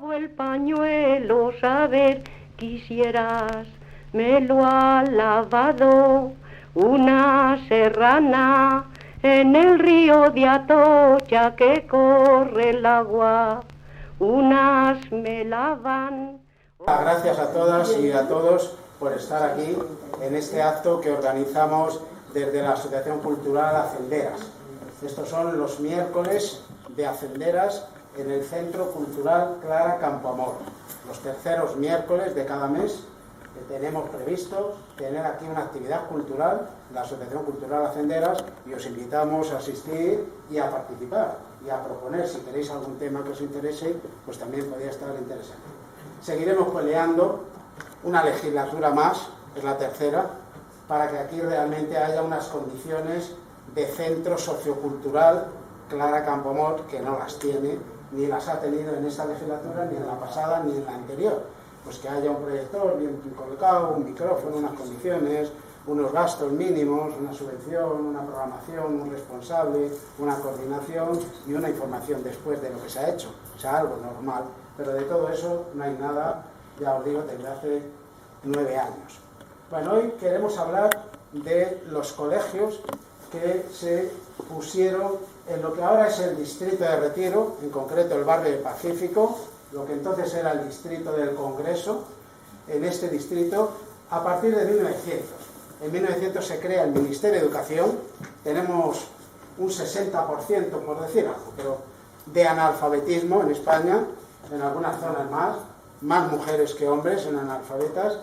lavo el pañuelo, saber quisieras, me lo ha lavado una serrana en el río de Atocha que corre el agua, unas me lavan. Gracias a todas y a todos por estar aquí en este acto que organizamos desde la Asociación Cultural Hacenderas. Estos son los miércoles de Hacenderas en el Centro Cultural Clara Campoamor. Los terceros miércoles de cada mes tenemos previsto tener aquí una actividad cultural, la Asociación Cultural Hacenderas, y os invitamos a asistir y a participar y a proponer, si queréis algún tema que os interese, pues también podría estar interesante. Seguiremos peleando una legislatura más, es la tercera, para que aquí realmente haya unas condiciones de centro sociocultural Clara Campoamor, que no las tiene, ni las ha tenido en esta legislatura, ni en la pasada, ni en la anterior. Pues que haya un proyector bien colocado, un micrófono, unas condiciones, unos gastos mínimos, una subvención, una programación, un responsable, una coordinación y una información después de lo que se ha hecho. O sea, algo normal. Pero de todo eso no hay nada, ya os digo, desde hace 9 años. Bueno, hoy queremos hablar de los colegios que se pusieron en lo que ahora es el distrito de Retiro, en concreto el barrio del Pacífico, lo que entonces era el distrito del Congreso, en este distrito, a partir de 1900. En 1900 se crea el Ministerio de Educación, tenemos un 60%, por decir algo, pero de analfabetismo en España, en algunas zonas más mujeres que hombres en analfabetas,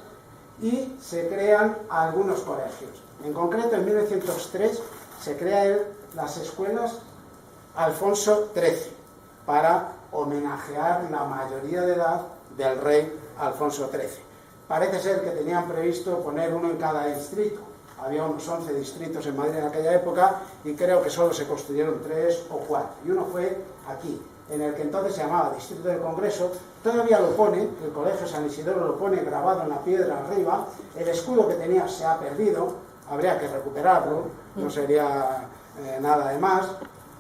y se crean algunos colegios. En concreto, en 1903 se crean las escuelas Alfonso XIII para homenajear la mayoría de edad del rey Alfonso XIII. Parece ser que tenían previsto poner uno en cada distrito. Había unos 11 distritos en Madrid en aquella época y creo que solo se construyeron 3 o 4. Y uno fue aquí, en el que entonces se llamaba Distrito del Congreso. Todavía lo pone, el Colegio San Isidoro lo pone grabado en la piedra arriba. El escudo que tenía se ha perdido, habría que recuperarlo, no sería nada de más.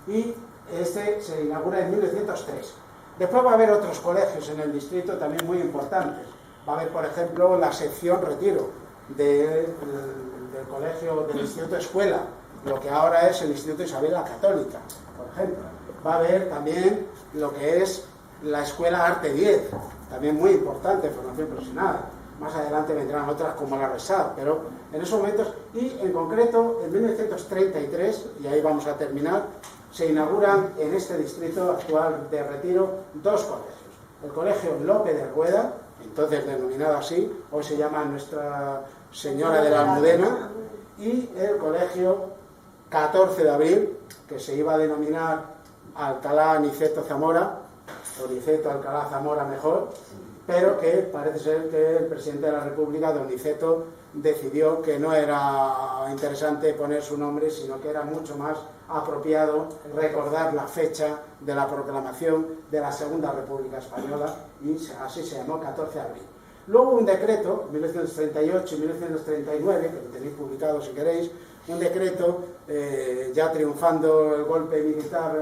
Y este se inaugura en 1903. Después va a haber otros colegios en el distrito también muy importantes. Va a haber, por ejemplo, la sección Retiro del colegio del Instituto Escuela, lo que ahora es el Instituto Isabel la Católica, por ejemplo. Va a haber también lo que es la Escuela Arte 10, también muy importante, formación profesional. Más adelante vendrán otras como la RESAD, pero en esos momentos, y en concreto en 1933, y ahí vamos a terminar, se inauguran en este distrito actual de Retiro 2 colegios. El Colegio Lope de Rueda, entonces denominado así, hoy se llama Nuestra Señora de la Almudena, y el Colegio 14 de Abril, que se iba a denominar Alcalá Niceto Zamora, o Niceto Alcalá Zamora mejor, pero que parece ser que el presidente de la República, don Niceto, decidió que no era interesante poner su nombre, sino que era mucho más apropiado recordar la fecha de la proclamación de la Segunda República Española, y así se llamó 14 de abril. Luego un decreto, en 1938 y 1939, que lo tenéis publicado si queréis, un decreto, ya triunfando el golpe militar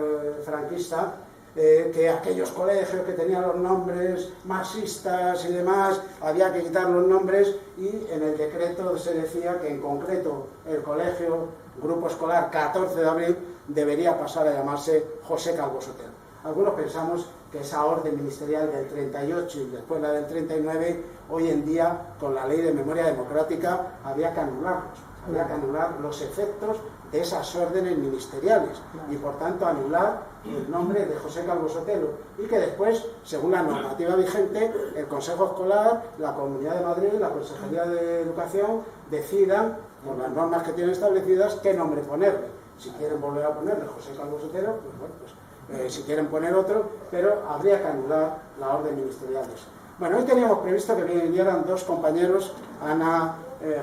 franquista, que aquellos colegios que tenían los nombres marxistas y demás, había que quitar los nombres, y en el decreto se decía que en concreto el colegio Grupo Escolar 14 de Abril debería pasar a llamarse José Calvo Sotelo. Algunos pensamos que esa orden ministerial del 38 y después la del 39, hoy en día, con la Ley de Memoria Democrática, había que anularlos. Había que anular los efectos de esas órdenes ministeriales y, por tanto, anular el nombre de José Calvo Sotelo, y que después, según la normativa vigente, el Consejo Escolar, la Comunidad de Madrid, la Consejería de Educación decidan, por las normas que tienen establecidas, qué nombre ponerle. Si quieren volver a ponerle José Calvo Sotelo, pues bueno, si quieren poner otro, pero habría que anular la orden ministerial de eso. Bueno, hoy teníamos previsto que vinieran 2 compañeros, Ana de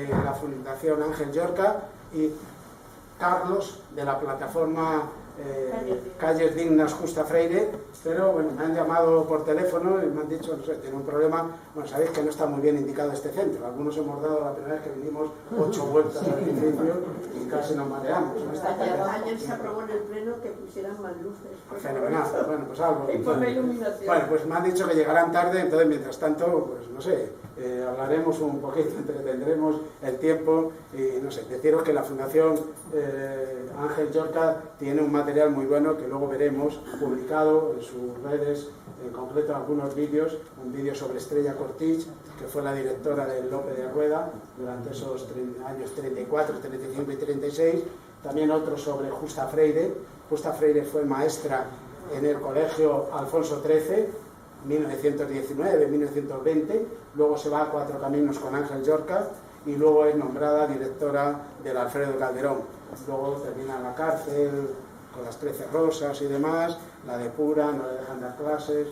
la Fundación Ángel Llorca y Carlos de la plataforma Calles Dignas Justa Freire, pero bueno, me han llamado por teléfono y me han dicho, no sé, tiene un problema. Bueno, sabéis que no está muy bien indicado este centro. Algunos hemos dado la primera vez que vinimos 8 vueltas al edificio y casi nos mareamos. Ayer se aprobó en el pleno que pusieran más luces. Fenomenal, bueno, pues algo. Y por la iluminación. Bueno, pues me han dicho que llegarán tarde, entonces mientras tanto, pues no sé, hablaremos un poquito, entretendremos el tiempo y no sé, deciros que la Fundación Ángel Llorca tiene un material muy bueno que luego veremos publicado en sus redes, en concreto algunos vídeos, un vídeo sobre Estrella Cortich, que fue la directora del Lope de Rueda durante esos años 34, 35 y 36, también otro sobre Justa Freire. Justa Freire fue maestra en el colegio Alfonso XIII, 1919-1920, luego se va a Cuatro Caminos con Ángel Llorca y luego es nombrada directora del Alfredo Calderón. Luego termina en la cárcel con las 13 rosas y demás, la depuran, no le dejan dar clases,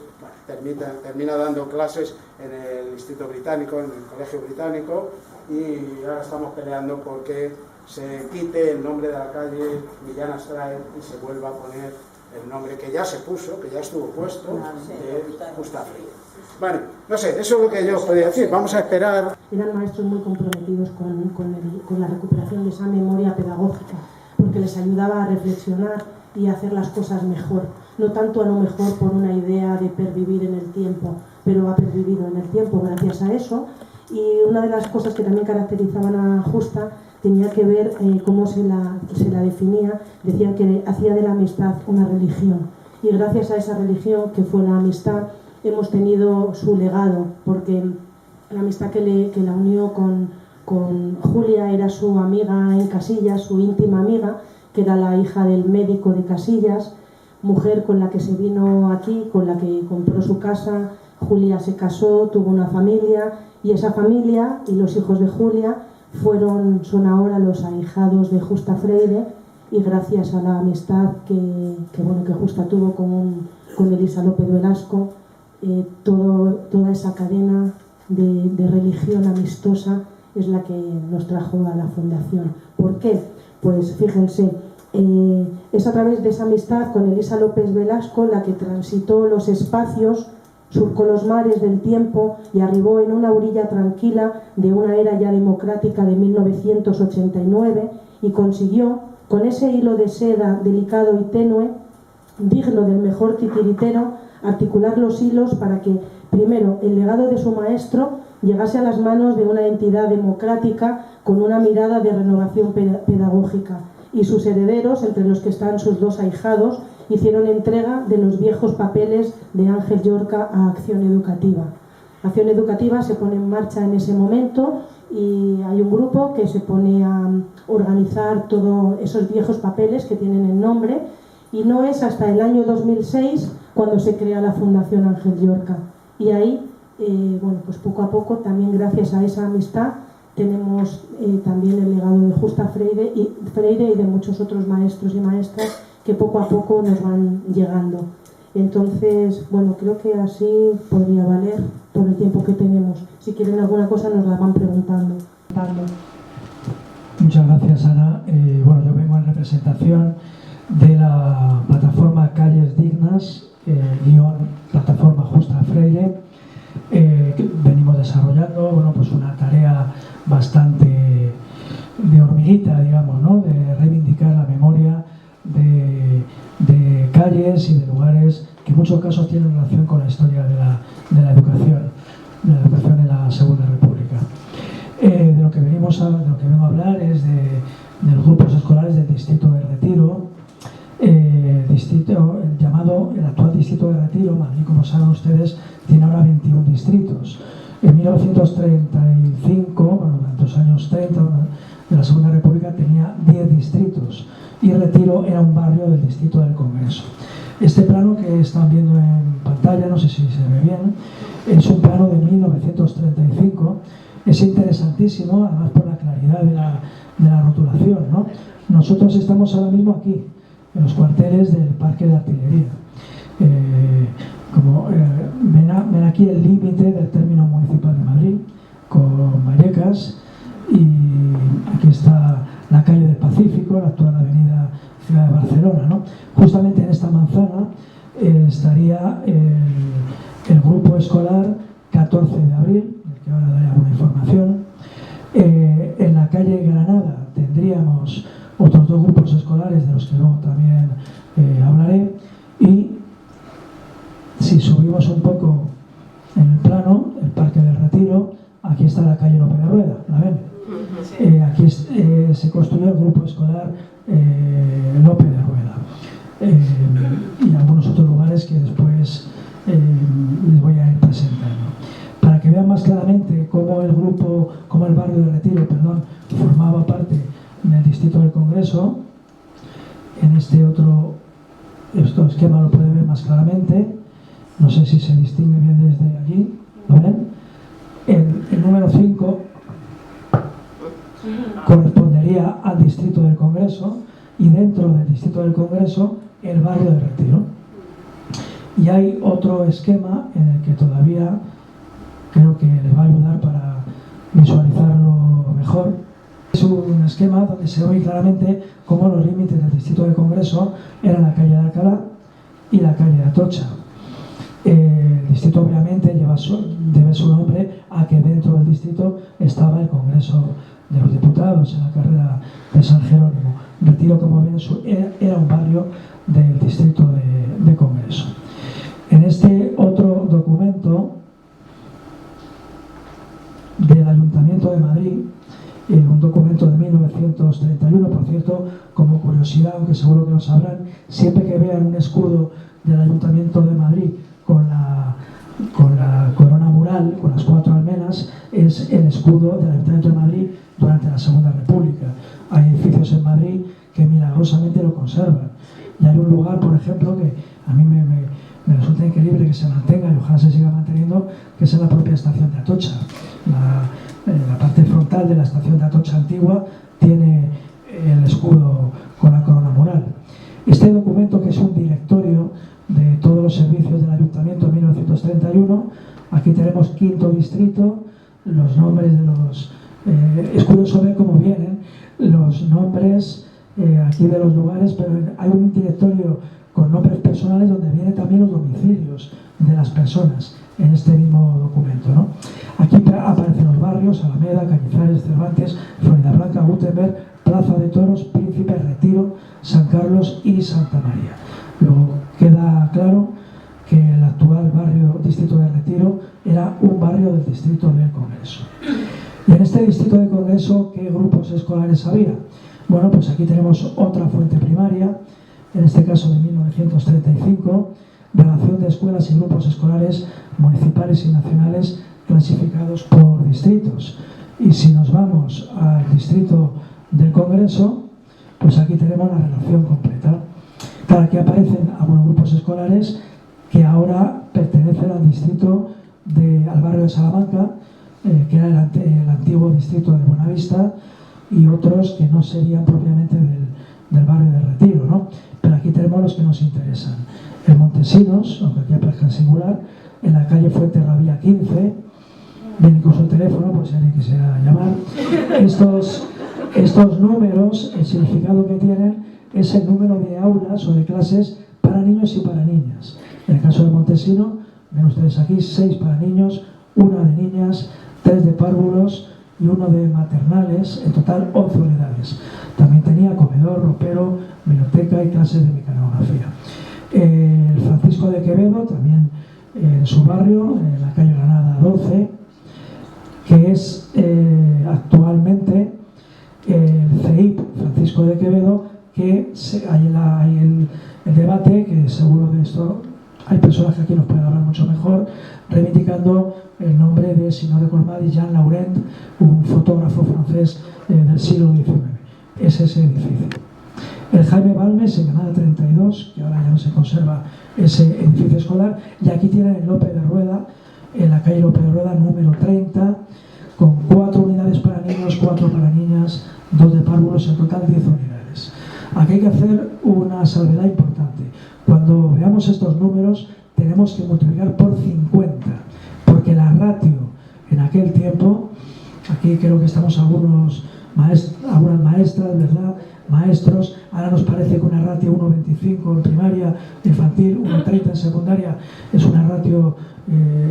termina dando clases en el Instituto Británico, en el Colegio Británico, y ahora estamos peleando porque se quite el nombre de la calle Millán Astray y se vuelva a poner el nombre que ya se puso, que ya estuvo puesto, de Justa Freire. Bueno, no sé, eso es lo que yo os podía decir. Vamos a esperar. Eran maestros muy comprometidos con la recuperación de esa memoria pedagógica, porque les ayudaba a reflexionar y a hacer las cosas mejor. No tanto a lo mejor por una idea de pervivir en el tiempo, pero ha pervivido en el tiempo gracias a eso. Y una de las cosas que también caracterizaban a Justa tenía que ver cómo se la definía. Decían que hacía de la amistad una religión, y gracias a esa religión que fue la amistad hemos tenido su legado, porque la amistad que la unió con Julia era su amiga en Casillas, su íntima amiga, que era la hija del médico de Casillas, mujer con la que se vino aquí, con la que compró su casa. Julia se casó, tuvo una familia, y esa familia y los hijos de Julia son ahora los ahijados de Justa Freire, y gracias a la amistad que Justa tuvo con Elisa López Velasco, toda esa cadena de religión amistosa es la que nos trajo a la fundación. ¿Por qué? Pues fíjense, es a través de esa amistad con Elisa López Velasco la que transitó los espacios, surcó los mares del tiempo y arribó en una orilla tranquila de una era ya democrática de 1989, y consiguió, con ese hilo de seda delicado y tenue, digno del mejor titiritero, articular los hilos para que, primero, el legado de su maestro llegase a las manos de una entidad democrática con una mirada de renovación pedagógica, y sus herederos, entre los que están sus dos ahijados, hicieron entrega de los viejos papeles de Ángel Llorca a Acción Educativa. Acción Educativa se pone en marcha en ese momento y hay un grupo que se pone a organizar todos esos viejos papeles que tienen el nombre, y no es hasta el año 2006 cuando se crea la Fundación Ángel Llorca. Y ahí, pues poco a poco, también gracias a esa amistad, tenemos también el legado de Justa Freire y de muchos otros maestros y maestras que poco a poco nos van llegando. Entonces, creo que así podría valer por el tiempo que tenemos. Si quieren alguna cosa nos la van preguntando. Muchas gracias, Ana. Yo vengo en representación de la plataforma Calles Dignas, plataforma Justa Freire. Venimos desarrollando una tarea bastante de hormiguita, digamos, ¿no? De reivindicar la memoria de calles y de lugares que en muchos casos tienen relación con la historia de la educación en la Segunda República. De lo que vengo a hablar es de los grupos escolares del Distrito de Retiro, el actual Distrito de Retiro. Madrid, como saben ustedes, tiene ahora 21 distritos. En 1935, durante los años 30 de la Segunda República, tenía 10 distritos, y Retiro era un barrio del Distrito del Congreso. Este plano que están viendo en pantalla, no sé si se ve bien, es un plano de 1935. Es interesantísimo, además por la claridad de la rotulación, ¿no? Nosotros estamos ahora mismo aquí, en los cuarteles del Parque de Artillería. Ven aquí el límite del término municipal de Madrid, con Vallecas, y aquí está la calle del Pacífico, la actual avenida Ciudad de Barcelona, ¿no? estaría el grupo escolar 14 de abril, del que ahora daré alguna información. En la calle Granada tendríamos otros dos grupos escolares de los que luego también hablaré. Y si subimos un poco en el plano, el Parque del Retiro, aquí está la calle Lope de Rueda, ¿la ven? Aquí se construyó el grupo escolar Lope de Rueda, y algunos otros lugares que después les voy a ir presentando. Para que vean más claramente cómo el barrio de Retiro, formaba parte del distrito del Congreso, en este otro esquema lo pueden ver más claramente. No sé si se distingue bien desde allí, ¿lo ven? El número 5 correspondería al distrito del Congreso, y dentro del distrito del Congreso el barrio de Retiro. Y hay otro esquema en el que todavía creo que les va a ayudar para visualizarlo mejor. Es un esquema donde se ve claramente cómo los límites del distrito del Congreso eran la calle de Alcalá y la calle de Atocha. El distrito obviamente debe su nombre a que dentro del distrito estaba el Congreso de los Diputados en la carrera de San Jerónimo. Retiro, como ven, era un barrio del distrito de Congreso. En este otro documento del Ayuntamiento de Madrid, un documento de 1931, por cierto, como curiosidad, aunque seguro que lo sabrán, siempre que vean un escudo del Ayuntamiento de Madrid con la corona mural, con las 4 almenas, es el escudo del Ayuntamiento de Madrid durante la Segunda República. Hay edificios en Madrid que milagrosamente lo conservan. Y hay un lugar, por ejemplo, que a mí me resulta increíble que se mantenga y ojalá se siga manteniendo, que es en la propia estación de Atocha. La parte frontal de la estación de Atocha antigua tiene el escudo con la corona mural. Este documento, que es un directorio de todos los servicios del Ayuntamiento en 1931, aquí tenemos 5º distrito, los nombres de los... es curioso ver cómo vienen los nombres aquí de los lugares, pero hay un directorio con nombres personales donde vienen también los domicilios de las personas en este mismo documento, ¿no? Aquí aparecen los barrios: Alameda, Cañizares, Cervantes, Florida Blanca, Gutenberg, Plaza de Toros, Príncipe, Retiro, San Carlos y Santa María. Luego queda claro que el actual distrito de Retiro era un barrio del distrito del Congreso. Y en este distrito del Congreso, ¿qué grupos escolares había? Bueno, pues aquí tenemos otra fuente primaria, en este caso de 1935, relación de escuelas y grupos escolares municipales y nacionales clasificados por distritos. Y si nos vamos al distrito del Congreso, pues aquí tenemos la relación completa. Claro, aquí aparecen algunos grupos escolares que ahora pertenecen al distrito al barrio de Salamanca, que era el antiguo distrito de Buenavista, y otros que no serían propiamente del barrio de Retiro, ¿no? Pero aquí tenemos los que nos interesan. El Montesinos, aunque aquí aparezca en singular, en la calle Fuenterrabía 15, bien, incluso el teléfono, por si alguien quisiera llamar. Estos números, el significado que tienen es el número de aulas o de clases para niños y para niñas. En el caso del Montesino, ven ustedes aquí, 6 para niños, 1 de niñas, 3 de párvulos y 1 de maternales, en total 11 unidades. También tenía comedor, ropero, biblioteca y clases de mecanografía. El Francisco de Quevedo, también en su barrio, en la calle Granada 12, que es actualmente el CEIP Francisco de Quevedo, que hay el debate, que seguro de esto hay personas que aquí nos pueden hablar mucho mejor, reivindicando el nombre de, si no recuerdo mal, Jean Laurent, un fotógrafo francés del siglo XIX. Es ese edificio. El Jaime Balmes, en Granada 32, que ahora ya no se conserva ese edificio escolar, y aquí tienen el Lope de Rueda, en la calle Lope de Rueda número 30, con 4 unidades para niños, 4 para niñas, 2 de párvulos, en total 10 unidades. Aquí hay que hacer una salvedad importante. Cuando veamos estos números, tenemos que multiplicar por 50, porque la ratio en aquel tiempo, aquí creo que estamos algunas maestras, ¿verdad?, maestros. Ahora nos parece que una ratio 1,25 en primaria infantil, 1,30 en secundaria es una ratio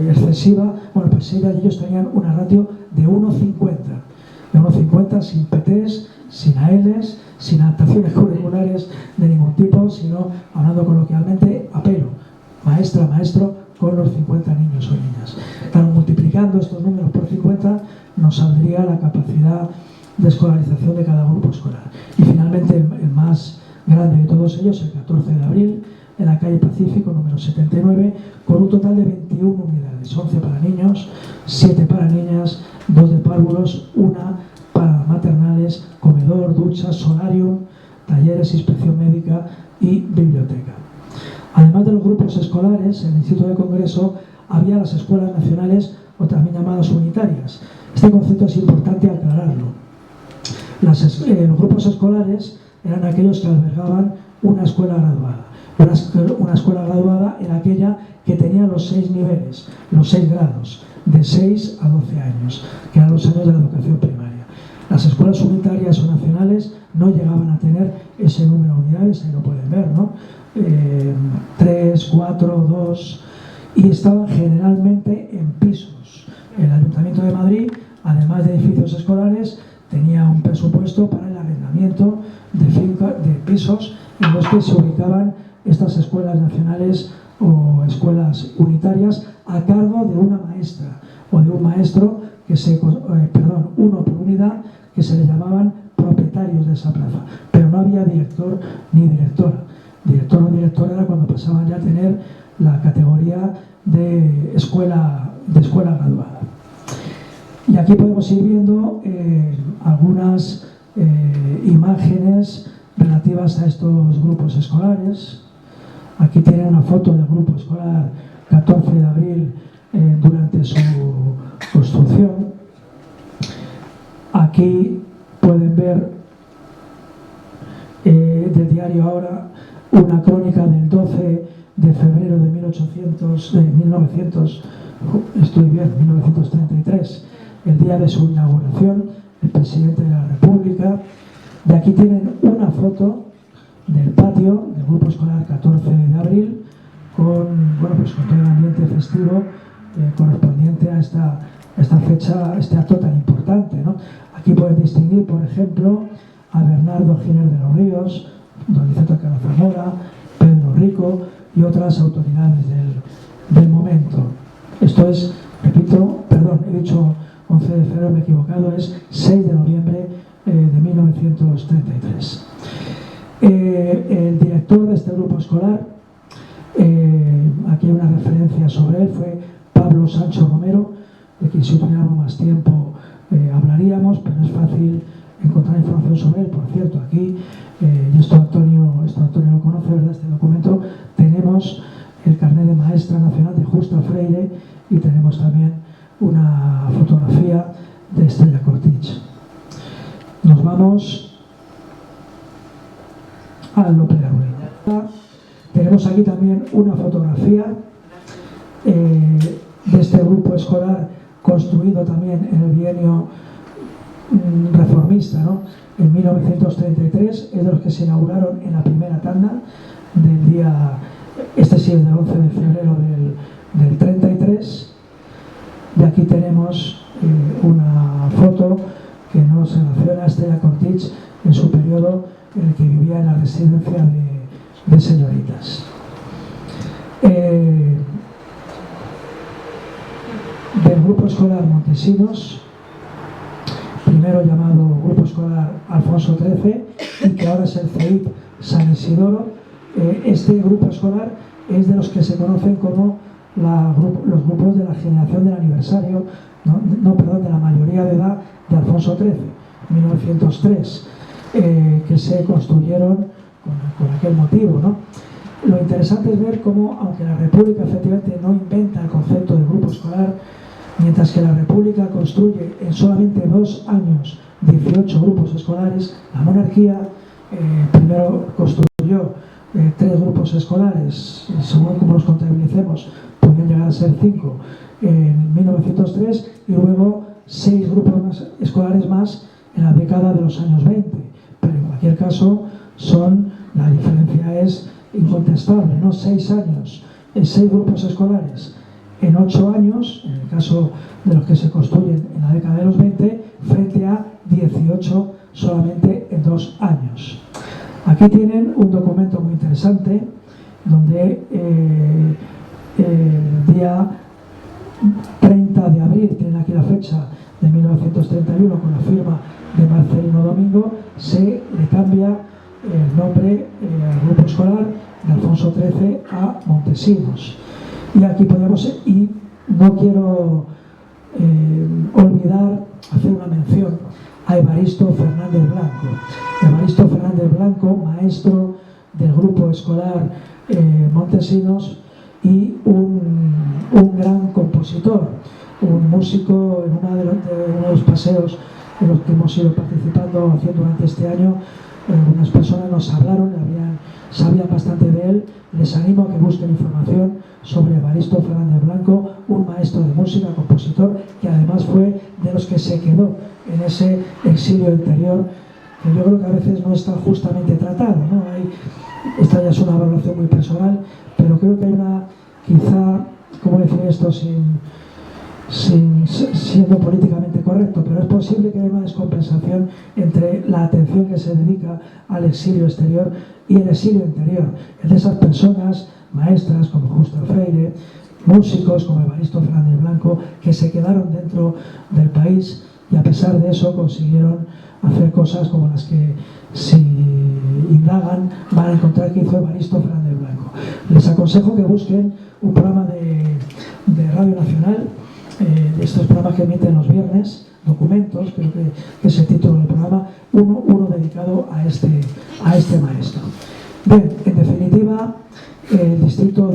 excesiva. Bueno, pues ellos tenían una ratio de 1,50 sin PTs, sin ALs, sin adaptaciones curriculares de ningún tipo, sino, hablando coloquialmente, a pelo, maestra, maestro, con los 50 niños o niñas. Claro, multiplicando estos números por 50 nos saldría la capacidad de escolarización de cada grupo escolar. Y finalmente el más grande de todos ellos, el 14 de abril, en la calle Pacífico, número 79, con un total de 21 unidades, 11 para niños, 7 para niñas, 2 de párvulos, 1 para maternales, comedor, ducha, solarium, talleres, inspección médica y biblioteca. Además de los grupos escolares, en el Instituto de Congreso había las escuelas nacionales, o también llamadas unitarias. Este concepto es importante aclararlo. Los grupos escolares eran aquellos que albergaban una escuela graduada. Una escuela graduada era aquella que tenía los 6 niveles, los 6 grados, de 6 a 12 años, que eran los años de la educación primaria. Las escuelas unitarias o nacionales no llegaban a tener ese número de unidades, ahí lo pueden ver, ¿no? 3, 4, 2, y estaban generalmente en pisos. El Ayuntamiento de Madrid, además de edificios escolares, tenía un presupuesto para el arrendamiento de pisos en los que se ubicaban estas escuelas nacionales o escuelas unitarias a cargo de una maestra o de un maestro, uno por unidad, que se le llamaban propietarios de esa plaza, pero no había director ni directora. Director o directora era cuando pasaban ya a tener la categoría de escuela graduada. Y aquí podemos ir viendo algunas imágenes relativas a estos grupos escolares. Aquí tienen una foto del grupo escolar 14 de abril durante su construcción. Aquí pueden ver del diario Ahora una crónica del 12 de febrero de 1933, el día de su inauguración, el presidente de la República. De aquí tienen una foto del patio del grupo escolar 14 de abril con todo el ambiente festivo correspondiente a esta fecha, este acto tan importante, ¿no? Aquí pueden distinguir, por ejemplo, a Bernardo Giner de los Ríos, don Vicente Zamora, Pedro Rico y otras autoridades del momento. Esto es, repito, he dicho 11 de febrero, me he equivocado, es 6 de noviembre de 1933. El director de este grupo escolar, aquí hay una referencia sobre él, fue Pablo Sancho Romero, de quien si tuviéramos más tiempo hablaríamos, pero es fácil encontrar información sobre él. Por cierto, aquí, y esto Antonio lo conoce, ¿verdad? Este documento, tenemos el carnet de maestra nacional de Justa Freire y tenemos también una fotografía de Estrella Cortich. Nos vamos a López de Rueda. Tenemos aquí también una fotografía de este grupo escolar construido también en el bienio reformista, ¿no? En 1933, es de los que se inauguraron en la primera tanda del día, este sí es del 11 de febrero del 33. De aquí tenemos una foto que nos relaciona a Estrella Cortich en su periodo en el que vivía en la residencia de señoritas. Del grupo escolar Montesinos, primero llamado Grupo Escolar Alfonso XIII y que ahora es el CEIP San Isidoro. Este grupo escolar es de los que se conocen como los grupos de la generación del aniversario, de la mayoría de edad de Alfonso XIII, 1903, que se construyeron con aquel motivo, ¿no? Lo interesante es ver cómo, aunque la República efectivamente no inventa el concepto de grupo escolar, mientras que la República construye en solamente 2 años 18 grupos escolares, la monarquía primero construyó 3 grupos escolares, según como los contabilicemos, podían llegar a ser 5 en 1903 y luego 6 grupos escolares más en la década de los años 20. pero en cualquier caso la diferencia es incontestable, ¿no? 6 años, 6 grupos escolares en 8 años, en el caso de los que se construyen en la década de los 20, frente a 18 solamente en 2 años. Aquí tienen un documento muy interesante donde el día 30 de abril, tienen aquí la fecha de 1931 con la firma de Marcelino Domingo, se le cambia el nombre al grupo escolar de Alfonso XIII a Montesinos. Y aquí podemos, y no quiero olvidar hacer una mención a Evaristo Fernández Blanco. Evaristo Fernández Blanco, maestro del grupo escolar Montesinos y un gran compositor, un músico. En uno de los paseos en los que hemos ido participando haciendo durante este año, algunas personas nos hablaron, sabían bastante de él. Les animo a que busquen información sobre Evaristo Fernández Blanco, un maestro de música, compositor, que además fue de los que se quedó en ese exilio interior, que yo creo que a veces no está justamente tratado, ¿no? Esta ya es una valoración muy personal, pero creo que hay quizá, ¿cómo decir esto siendo políticamente correcto? Pero es posible que haya una descompensación entre la atención que se dedica al exilio exterior y el exilio interior. El de esas personas, maestras como Justo Freire, músicos como Evaristo Fernández Blanco, que se quedaron dentro del país y a pesar de eso consiguieron hacer cosas como las que, si indagan, van a encontrar que hizo Evaristo Fernández Blanco. Les aconsejo que busquen un programa de Radio Nacional, de estos programas que emiten los viernes, Documentos, creo que es el título del programa, uno dedicado a este maestro. Bien, en definitiva, el distrito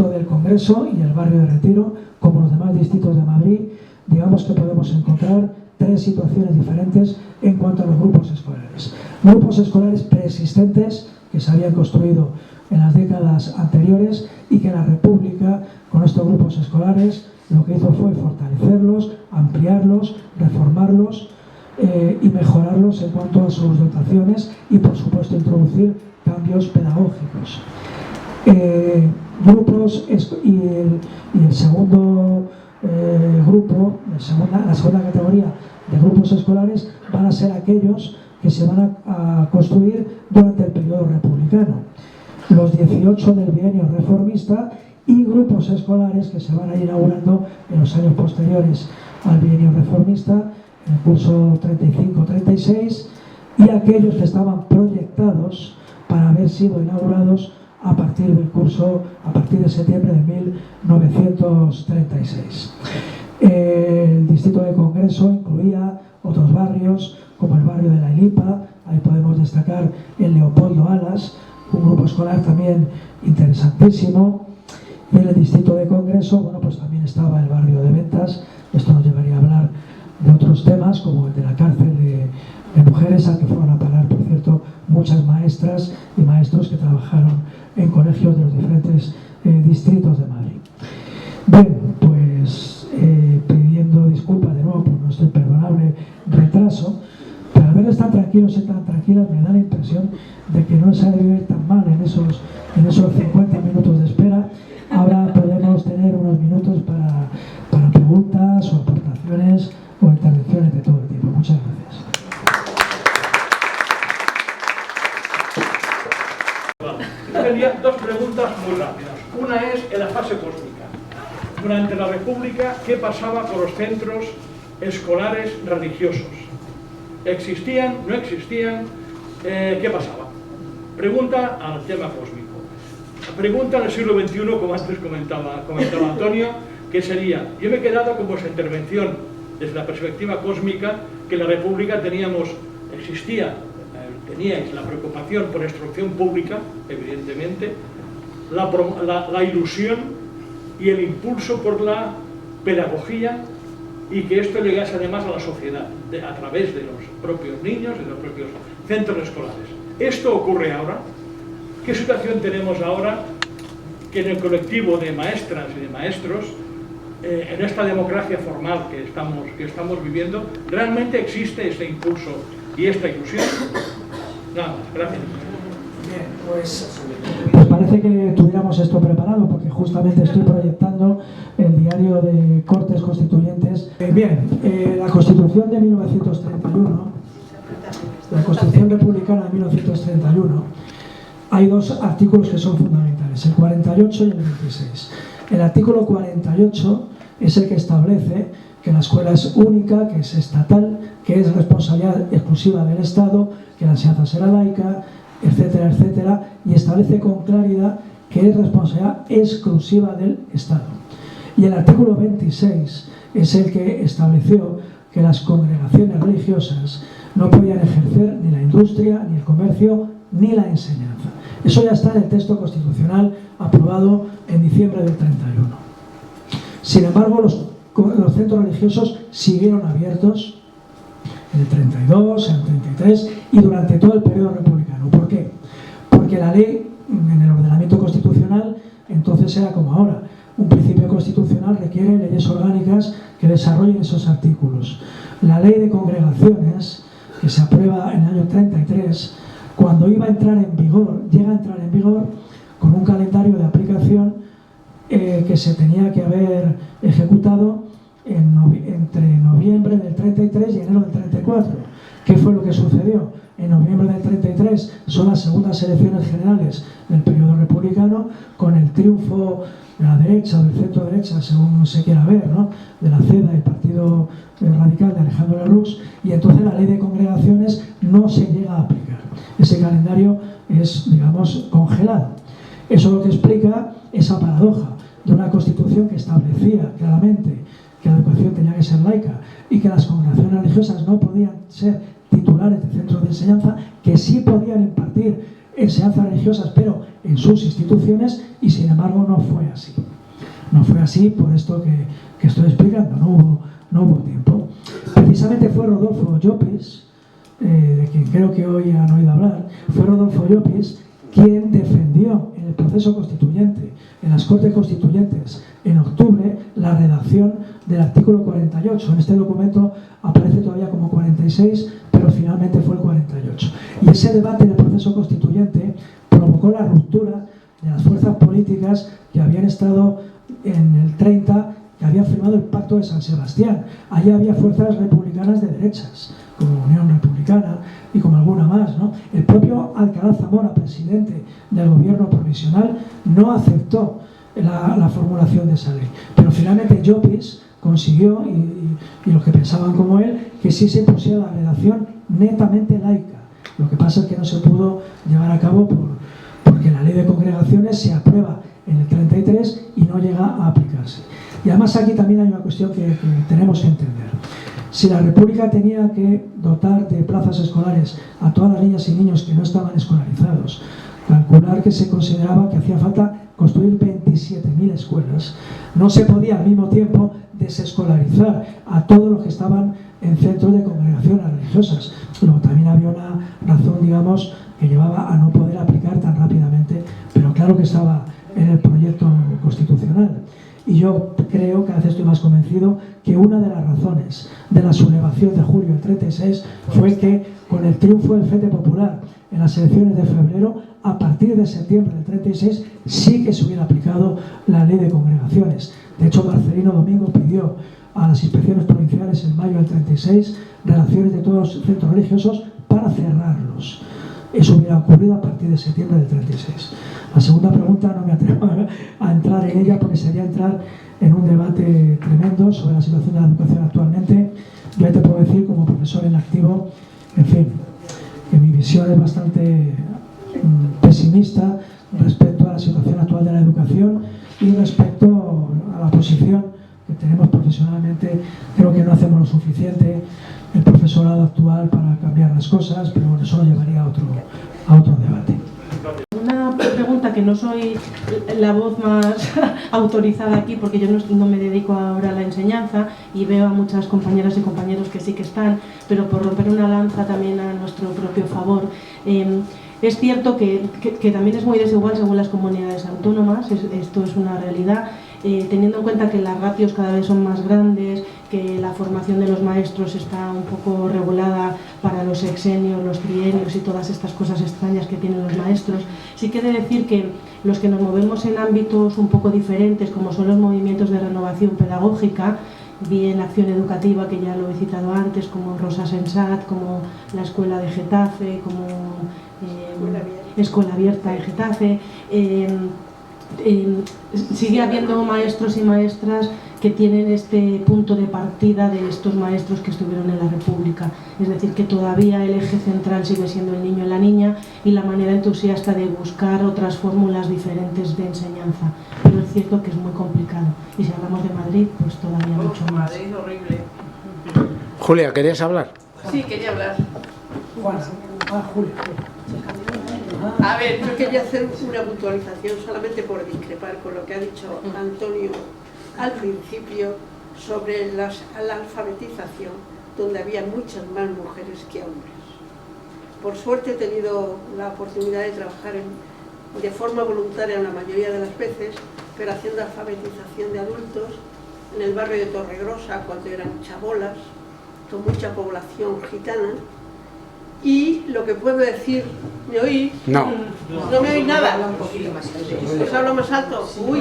del Congreso y el barrio de Retiro, como los demás distritos de Madrid, digamos que podemos encontrar 3 situaciones diferentes en cuanto a los grupos escolares. Grupos escolares preexistentes que se habían construido en las décadas anteriores y que la República, con estos grupos escolares, lo que hizo fue fortalecerlos, ampliarlos, reformarlos y mejorarlos en cuanto a sus dotaciones y, por supuesto, introducir cambios pedagógicos. Y el segundo grupo, la segunda categoría de grupos escolares van a ser aquellos que se van a construir durante el periodo republicano. Los 18 del bienio reformista y grupos escolares que se van a ir inaugurando en los años posteriores al bienio reformista, en el curso 35-36, y aquellos que estaban proyectados para haber sido inaugurados a partir de septiembre de 1936. El distrito de Congreso incluía otros barrios, como el barrio de la Ilipa. Ahí podemos destacar el Leopoldo Alas, un grupo escolar también interesantísimo. Y en el distrito de Congreso, bueno, pues también estaba el barrio de Ventas. Esto nos llevaría a hablar de otros temas, como el de la cárcel de mujeres, al que fueron a parar, por cierto, muchas maestras y maestros que trabajaron en colegios de los diferentes distritos de Madrid. Bien, pues pidiendo disculpas de nuevo por nuestro imperdonable retraso, pero al verles tan tranquilos y tan tranquilas me da la impresión de que no se ha de vivir tan mal en esos 50 minutos de espera. Ahora podemos tener unos minutos para preguntas o aportaciones o intervenciones de todo el tipo. Muchas gracias. Tenía 2 preguntas muy rápidas. Una es en la fase cósmica. Durante la República, ¿qué pasaba con los centros escolares religiosos? ¿Existían? ¿No existían? ¿Qué pasaba? Pregunta al tema cósmico. Pregunta en el siglo XXI, como antes comentaba Antonio, que sería, yo me he quedado con vuestra intervención desde la perspectiva cósmica, que en la República teníais la preocupación por la instrucción pública, evidentemente, la ilusión y el impulso por la pedagogía, y que esto llegase además a la sociedad, a través de los propios niños, de los propios centros escolares. ¿Esto ocurre ahora? ¿Qué situación tenemos ahora que en el colectivo de maestras y de maestros, en esta democracia formal que estamos viviendo, realmente existe ese impulso y esta ilusión. Nada más, gracias. Bien, pues parece que tuviéramos esto preparado porque justamente estoy proyectando el diario de Cortes Constituyentes. La Constitución de 1931, la Constitución Republicana de 1931, hay dos artículos que son fundamentales, el 48 y el 26. El artículo 48 es el que establece que la escuela es única, que es estatal, que es responsabilidad exclusiva del Estado, que la enseñanza será laica, etcétera, etcétera, y establece con claridad que es responsabilidad exclusiva del Estado. Y el artículo 26 es el que estableció que las congregaciones religiosas no podían ejercer ni la industria, ni el comercio, ni la enseñanza. Eso ya está en el texto constitucional aprobado en diciembre del 31. Sin embargo, los centros religiosos siguieron abiertos en el 32, en el 33 y durante todo el periodo republicano. ¿Por qué? Porque la ley, en el ordenamiento constitucional, entonces era como ahora. Un principio constitucional requiere leyes orgánicas que desarrollen esos artículos. La ley de congregaciones, que se aprueba en el año 33, cuando iba a entrar en vigor, llega a entrar en vigor con un calendario de aplicación que se tenía que haber ejecutado entre noviembre del 33 y enero del 34. ¿Qué fue lo que sucedió? En noviembre del 33 son las segundas elecciones generales del periodo republicano, con el triunfo de la derecha o del centro derecha, según se quiera ver, ¿no?, de la CEDA, el Partido Radical de Alejandro Lerroux, y entonces la ley de congregaciones no se llega a aplicar. Ese calendario es, digamos, congelado. Eso lo que explica esa paradoja de una Constitución que establecía claramente que la educación tenía que ser laica y que las congregaciones religiosas no podían ser titulares de centros de enseñanza, que sí podían impartir enseñanzas religiosas, pero en sus instituciones, y sin embargo no fue así. No fue así por esto que estoy explicando, no hubo tiempo. Precisamente fue Rodolfo Llopis, de quien creo que hoy han oído hablar, fue Rodolfo Llopis quien defendió en el proceso constituyente, en las Cortes Constituyentes, en octubre, la redacción del artículo 48. En este documento aparece todavía como 46, pero finalmente fue el 48. Y ese debate en el proceso constituyente provocó la ruptura de las fuerzas políticas que habían estado en el 30, que habían firmado el Pacto de San Sebastián. Allí había fuerzas republicanas de derechas, como Unión Republicana y como alguna más, ¿no? El propio Alcalá Zamora, presidente del gobierno provisional, no aceptó la formulación de esa ley. Pero finalmente Llopis consiguió, y los que pensaban como él, que sí se pusiera la redacción netamente laica. Lo que pasa es que no se pudo llevar a cabo porque la ley de congregaciones se aprueba en el 33 y no llega a aplicarse. Y además aquí también hay una cuestión que tenemos que entender. Si la República tenía que dotar de plazas escolares a todas las niñas y niños que no estaban escolarizados, calcular que se consideraba que hacía falta construir 27.000 escuelas, no se podía al mismo tiempo desescolarizar a todos los que estaban en centros de congregaciones religiosas. Luego también había una razón, digamos, que llevaba a no poder aplicar tan rápidamente, pero claro que estaba en el proyecto constitucional. Y yo creo, cada vez estoy más convencido, que una de las razones de la sublevación de julio del 36 fue que con el triunfo del Frente Popular en las elecciones de febrero, a partir de septiembre del 36 sí que se hubiera aplicado la ley de congregaciones. De hecho, Marcelino Domingo pidió a las inspecciones provinciales en mayo del 36 relaciones de todos los centros religiosos para cerrarlos. Eso hubiera ocurrido a partir de septiembre del 36. La segunda pregunta no me atrevo a entrar en ella porque sería entrar en un debate tremendo sobre la situación de la educación actualmente. Yo te puedo decir, como profesor en activo, en fin, que mi visión es bastante pesimista respecto a la situación actual de la educación y respecto a la posición que tenemos profesionalmente. Creo que no hacemos lo suficiente el profesorado actual para cambiar las cosas, pero bueno, eso lo llevaría a otro debate. Una pregunta, que no soy la voz más autorizada aquí porque yo no me dedico ahora a la enseñanza y veo a muchas compañeras y compañeros que sí que están, pero por romper una lanza también a nuestro propio favor. Es cierto que también es muy desigual según las comunidades autónomas, esto es una realidad. teniendo en cuenta que las ratios cada vez son más grandes, que la formación de los maestros está un poco regulada para los sexenios, los trienios y todas estas cosas extrañas que tienen los maestros, sí que he de decir que los que nos movemos en ámbitos un poco diferentes, como son los movimientos de renovación pedagógica, bien acción educativa, que ya lo he citado antes, como Rosa Sensat, como la Escuela de Getafe, como Escuela Abierta de Getafe, sigue habiendo maestros y maestras que tienen este punto de partida de estos maestros que estuvieron en la República. Es decir, que todavía el eje central sigue siendo el niño y la niña y la manera entusiasta de buscar otras fórmulas diferentes de enseñanza. Pero es cierto que es muy complicado. Y si hablamos de Madrid, pues todavía mucho más. Madrid horrible. Julia, ¿querías hablar? Sí, quería hablar. Juana. Julia. A ver, yo quería hacer una puntualización solamente por discrepar con lo que ha dicho Antonio al principio sobre la alfabetización, donde había muchas más mujeres que hombres. Por suerte he tenido la oportunidad de trabajar de forma voluntaria la mayoría de las veces, pero haciendo alfabetización de adultos en el barrio de Torregrosa, cuando eran chabolas, con mucha población gitana. Y lo que puedo decir, ¿me oís? No. ¿No me oís nada? ¿Os hablo más alto? Uy,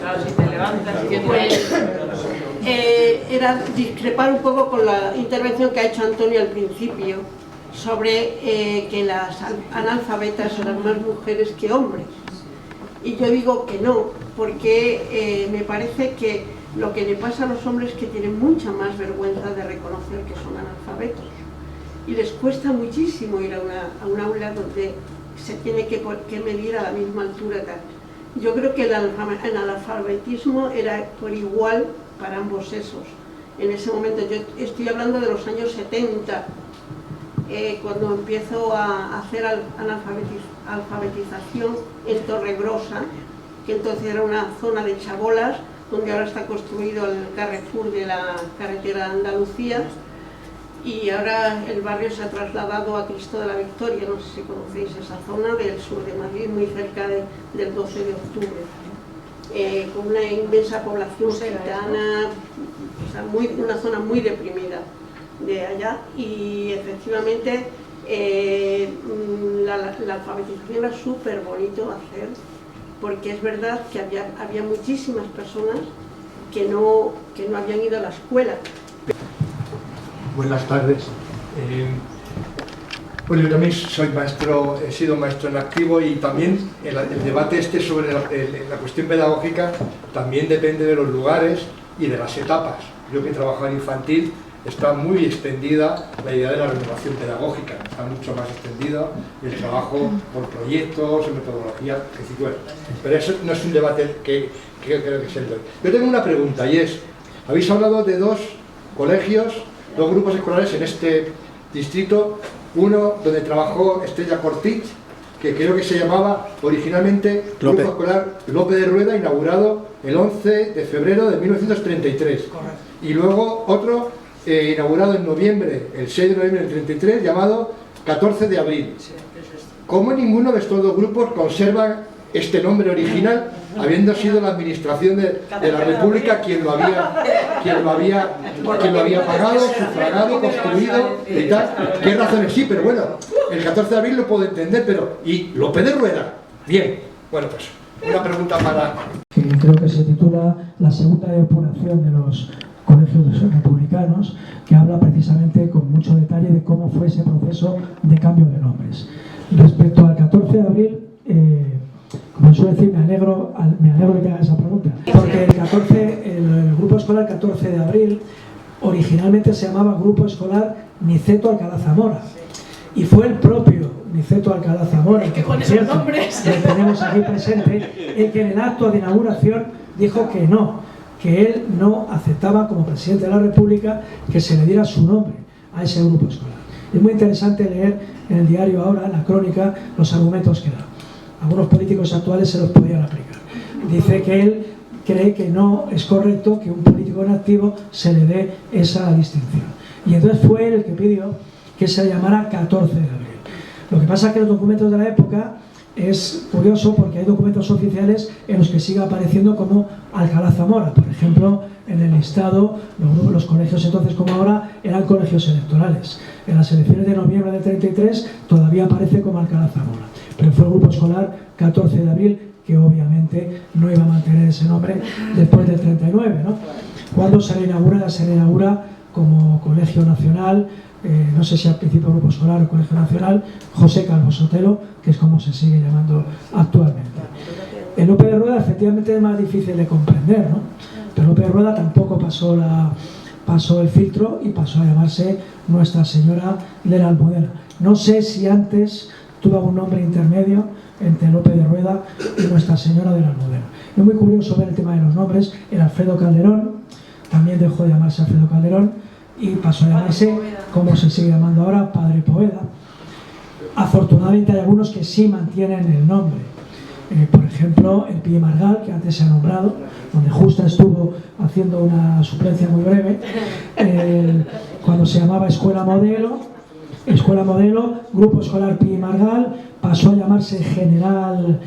Claro, si te levantas... pues, era discrepar un poco con la intervención que ha hecho Antonio al principio sobre que las analfabetas eran más mujeres que hombres. Y yo digo que no, porque me parece que lo que le pasa a los hombres es que tienen mucha más vergüenza de reconocer que son analfabetos. Y les cuesta muchísimo ir a un aula donde se tiene que medir a la misma altura. Yo creo que el analfabetismo era por igual para ambos sexos. En ese momento, yo estoy hablando de los años 70, cuando empiezo a hacer alfabetización en Torregrosa, que entonces era una zona de chabolas, donde ahora está construido el Carrefour de la carretera de Andalucía, y ahora el barrio se ha trasladado a Cristo de la Victoria, no sé si conocéis esa zona del sur de Madrid, muy cerca del 12 de octubre, con una inmensa población gitana, o sea, una zona muy deprimida de allá, y efectivamente la alfabetización era súper bonito hacer, porque es verdad que había muchísimas personas que no habían ido a la escuela. Buenas tardes. Bueno, yo también soy maestro, he sido maestro en activo, y también el debate sobre la cuestión pedagógica también depende de los lugares y de las etapas. Yo que he trabajado en infantil, está muy extendida la idea de la renovación pedagógica, está mucho más extendida el trabajo por proyectos, en metodología, pero eso no es un debate que creo que es el de hoy. Yo tengo una pregunta, y es, habéis hablado de dos colegios, dos grupos escolares en este distrito, uno donde trabajó Estrella Cortich, que creo que se llamaba originalmente Grupo Escolar Lope de Rueda, inaugurado el 11 de febrero de 1933. Correcto. Y luego otro inaugurado en noviembre, el 6 de noviembre del 33, llamado 14 de abril. ¿Cómo ninguno de estos dos grupos conserva este nombre original, habiendo sido la administración de la República quien lo había pagado, sufragado, construido y tal? ¿Qué razones? Sí, pero bueno, el 14 de abril lo puedo entender, pero ¿y Lope de Rueda? Bien, bueno, pues una pregunta para... Creo que se titula La segunda depuración de los colegios republicanos, que habla precisamente con mucho detalle de cómo fue ese proceso de cambio de nombres. Respecto al 14 de abril, como suelo decir, me alegro de que haga esa pregunta, porque el grupo escolar 14 de abril originalmente se llamaba Grupo Escolar Niceto Alcalá Zamora, y fue el propio Niceto Alcalá Zamora, que por cierto lo tenemos aquí presente, el que en el acto de inauguración dijo que no, que él no aceptaba como presidente de la República que se le diera su nombre a ese grupo escolar. Es muy interesante leer en el diario ahora, la crónica, los argumentos que da. Algunos políticos actuales se los podrían aplicar. Dice que él cree que no es correcto que un político en activo se le dé esa distinción. Y entonces fue él el que pidió que se llamara 14 de abril. Lo que pasa es que los documentos de la época es curioso porque hay documentos oficiales en los que sigue apareciendo como Alcalá Zamora. Por ejemplo, en el listado, los colegios entonces como ahora eran colegios electorales. En las elecciones de noviembre del 33 todavía aparece como Alcalá Zamora, pero fue el grupo escolar 14 de abril, que obviamente no iba a mantener ese nombre después del 39, ¿no? Cuando se le inaugura como Colegio Nacional, no sé si al principio Grupo Escolar o Colegio Nacional, José Calvo Sotelo, que es como se sigue llamando actualmente. El Lope de Rueda efectivamente es más difícil de comprender, ¿no? Pero Lope de Rueda tampoco pasó el filtro y pasó a llamarse Nuestra Señora de la Almudena. No sé si antes tuvo un nombre intermedio entre Lope de Rueda y Nuestra Señora de la Almudena. Es muy curioso ver el tema de los nombres. El Alfredo Calderón también dejó de llamarse Alfredo Calderón y pasó a llamarse, como se sigue llamando ahora, Padre Poveda. Afortunadamente hay algunos que sí mantienen el nombre. Por ejemplo, el Pi Margal, que antes se ha nombrado, donde justo estuvo haciendo una suplencia muy breve, cuando se llamaba Escuela Modelo, Grupo Escolar Pi Margal, pasó a llamarse General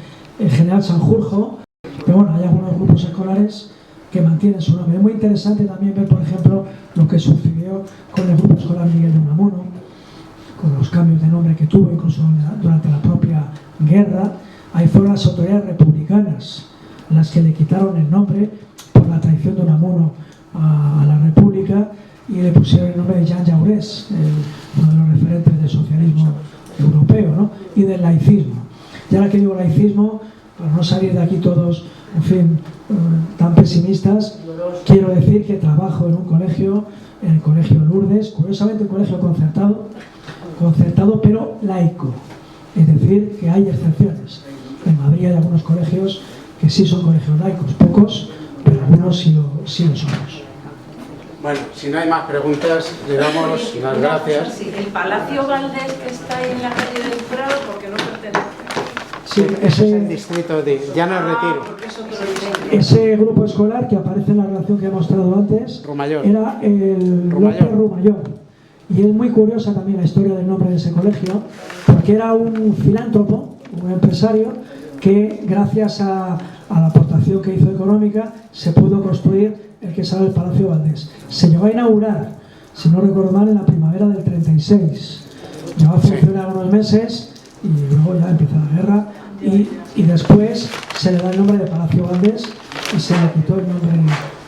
Sanjurjo. Pero bueno, hay algunos grupos escolares que mantienen su nombre. Es muy interesante también ver, por ejemplo, lo que sucedió con el Grupo Escolar Miguel de Unamuno, con los cambios de nombre que tuvo, incluso durante la propia guerra. Ahí fueron las autoridades republicanas las que le quitaron el nombre por la traición de Unamuno a la República y le pusieron el nombre de Jean Jaurès, uno de los referentes del socialismo europeo, ¿no? Y del laicismo. Y ahora que digo laicismo, para no salir de aquí todos, en fin, tan pesimistas, quiero decir que trabajo en un colegio, en el Colegio Lourdes, curiosamente un colegio concertado pero laico. Es decir, que hay excepciones. En Madrid hay algunos colegios que sí son colegios laicos, pocos, pero algunos sí lo somos. Bueno, si no hay más preguntas, le damos las gracias. Sí, el Palacio Valdés que está ahí en la calle del Prado, porque no pertenece. Sí, es el distrito de Llano Retiro. Ese grupo escolar que aparece en la relación que he mostrado antes Rumayor. Era el López Rumayor. Y es muy curiosa también la historia del nombre de ese colegio, porque era un filántropo, un empresario, que gracias a la aportación que hizo económica se pudo construir el que es ahora el Palacio Valdés. Se llegó a inaugurar, si no recuerdo mal, en la primavera del 36. Llegó a funcionar unos meses y luego ya empieza la guerra y después se le da el nombre de Palacio Valdés y se le quitó el nombre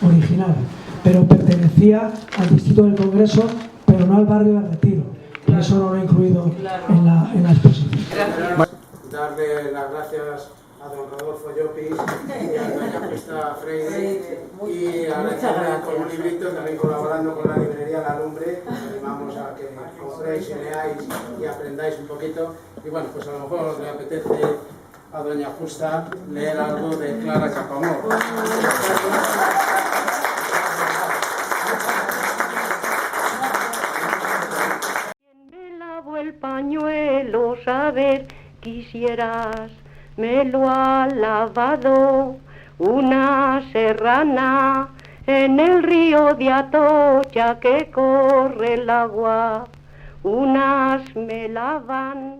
original. Pero pertenecía al distrito del Congreso, pero no al barrio de Retiro. Por eso no lo he incluido en la exposición. Darle las gracias a don Rodolfo Llopis y a doña Justa Freire y agradecerle con un librito también colaborando con la librería La Lumbre. Os animamos a que compréis y leáis y aprendáis un poquito. Y bueno, pues a lo mejor le apetece a doña Justa leer algo de Clara Campoamor. Me lavo el pañuelo, saber quisieras, me lo ha lavado una serrana en el río de Atocha que corre el agua, unas me lavan.